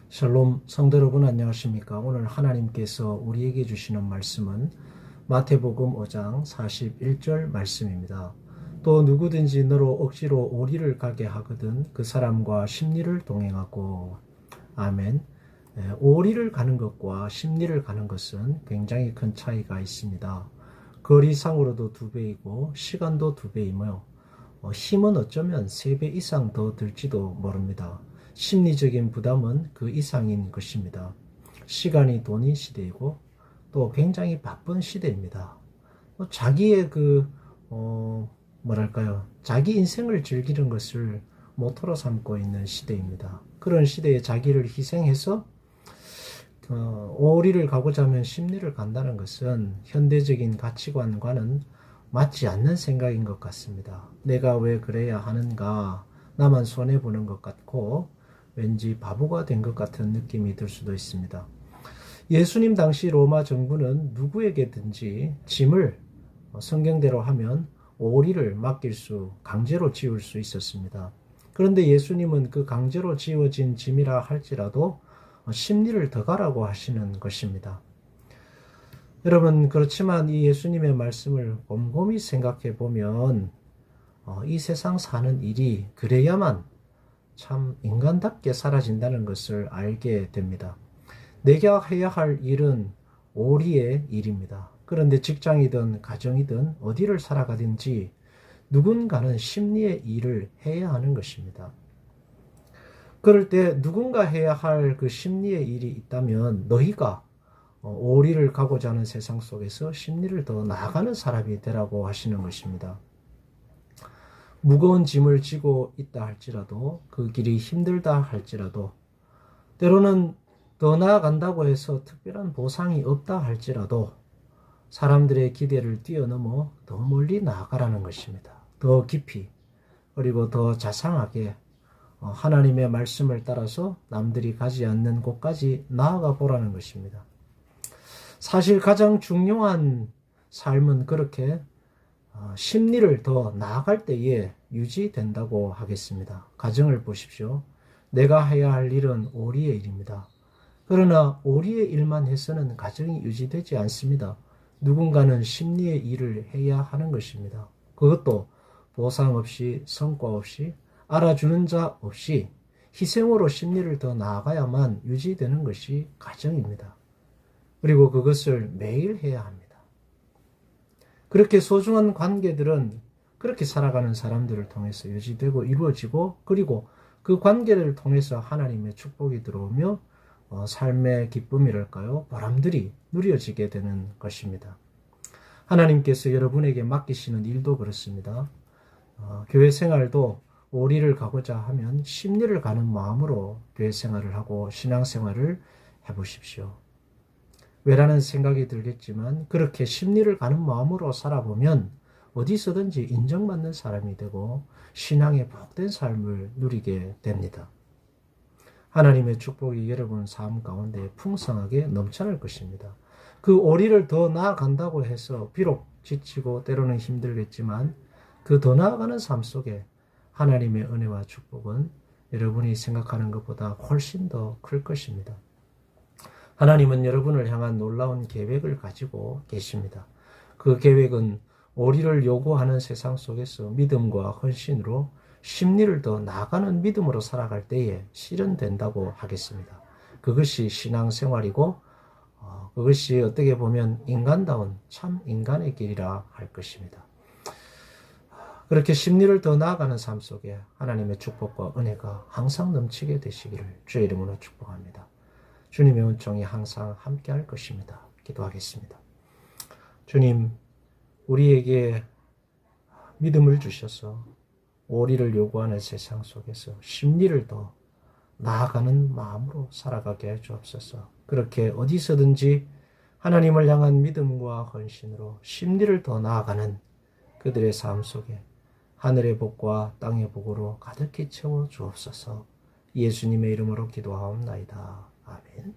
샬롬 성도 여러분 안녕하십니까? 오늘 하나님께서 우리에게 주시는 말씀은 마태복음 5장 41절 말씀입니다. 또 누구든지 너로 억지로 오리를 가게 하거든 그 사람과 십리를 동행하고. 아멘. 오리를 가는 것과 십리를 가는 것은 굉장히 큰 차이가 있습니다. 거리상으로도 2배이고 시간도 2배이며 힘은 어쩌면 3배 이상 더 들지도 모릅니다. 심리적인 부담은 그 이상인 것입니다. 시간이 돈인 시대이고 또 굉장히 바쁜 시대입니다. 자기의 자기 인생을 즐기는 것을 모토로 삼고 있는 시대입니다. 그런 시대에 자기를 희생해서 오리를 가고자 하면 십리를 간다는 것은 현대적인 가치관과는 맞지 않는 생각인 것 같습니다. 내가 왜 그래야 하는가, 나만 손해보는 것 같고 왠지 바보가 된 것 같은 느낌이 들 수도 있습니다. 예수님 당시 로마 정부는 누구에게든지 짐을 성경대로 하면 오리를 강제로 지울 수 있었습니다. 그런데 예수님은 그 강제로 지워진 짐이라 할지라도 십리를 더 가라고 하시는 것입니다. 여러분, 그렇지만 이 예수님의 말씀을 곰곰이 생각해 보면 이 세상 사는 일이 그래야만 참 인간답게 사라진다는 것을 알게 됩니다. 내가 해야 할 일은 오리의 일입니다. 그런데 직장이든 가정이든 어디를 살아가든지 누군가는 십리의 일을 해야 하는 것입니다. 그럴 때 누군가 해야 할 그 십리의 일이 있다면 너희가 오리를 가고자 하는 세상 속에서 십리를 더 나아가는 사람이 되라고 하시는 것입니다. 무거운 짐을 지고 있다 할지라도, 그 길이 힘들다 할지라도, 때로는 더 나아간다고 해서 특별한 보상이 없다 할지라도 사람들의 기대를 뛰어넘어 더 멀리 나아가라는 것입니다. 더 깊이, 그리고 더 자상하게 하나님의 말씀을 따라서 남들이 가지 않는 곳까지 나아가 보라는 것입니다. 사실 가장 중요한 삶은 그렇게 십리를 더 나아갈 때에 유지된다고 하겠습니다. 가정을 보십시오. 내가 해야 할 일은 오리의 일입니다. 그러나 오리의 일만 해서는 가정이 유지되지 않습니다. 누군가는 십리의 일을 해야 하는 것입니다. 그것도 보상 없이, 성과 없이, 알아주는 자 없이 희생으로 십리를 더 나아가야만 유지되는 것이 가정입니다. 그리고 그것을 매일 해야 합니다. 그렇게 소중한 관계들은 그렇게 살아가는 사람들을 통해서 유지되고 이루어지고, 그리고 그 관계를 통해서 하나님의 축복이 들어오며 삶의 기쁨이랄까요? 보람들이 누려지게 되는 것입니다. 하나님께서 여러분에게 맡기시는 일도 그렇습니다. 교회 생활도 오리를 가고자 하면 십리를 가는 마음으로 교회 생활을 하고 신앙생활을 해보십시오. 왜라는 생각이 들겠지만 그렇게 십리를 가는 마음으로 살아보면 어디서든지 인정받는 사람이 되고 신앙의 복된 삶을 누리게 됩니다. 하나님의 축복이 여러분 삶 가운데 풍성하게 넘쳐날 것입니다. 그 오리를 더 나아간다고 해서 비록 지치고 때로는 힘들겠지만 그 더 나아가는 삶 속에 하나님의 은혜와 축복은 여러분이 생각하는 것보다 훨씬 더 클 것입니다. 하나님은 여러분을 향한 놀라운 계획을 가지고 계십니다. 그 계획은 오리를 요구하는 세상 속에서 믿음과 헌신으로 십리를 더 나아가는 믿음으로 살아갈 때에 실현된다고 하겠습니다. 그것이 신앙생활이고 그것이 어떻게 보면 인간다운 참 인간의 길이라 할 것입니다. 그렇게 십리를 더 나아가는 삶 속에 하나님의 축복과 은혜가 항상 넘치게 되시기를 주의 이름으로 축복합니다. 주님의 은총이 항상 함께 할 것입니다. 기도하겠습니다. 주님, 우리에게 믿음을 주셔서 오리를 요구하는 세상 속에서 십리를 더 나아가는 마음으로 살아가게 해 주옵소서. 그렇게 어디서든지 하나님을 향한 믿음과 헌신으로 십리를 더 나아가는 그들의 삶 속에 하늘의 복과 땅의 복으로 가득히 채워 주옵소서. 예수님의 이름으로 기도하옵나이다. 아멘.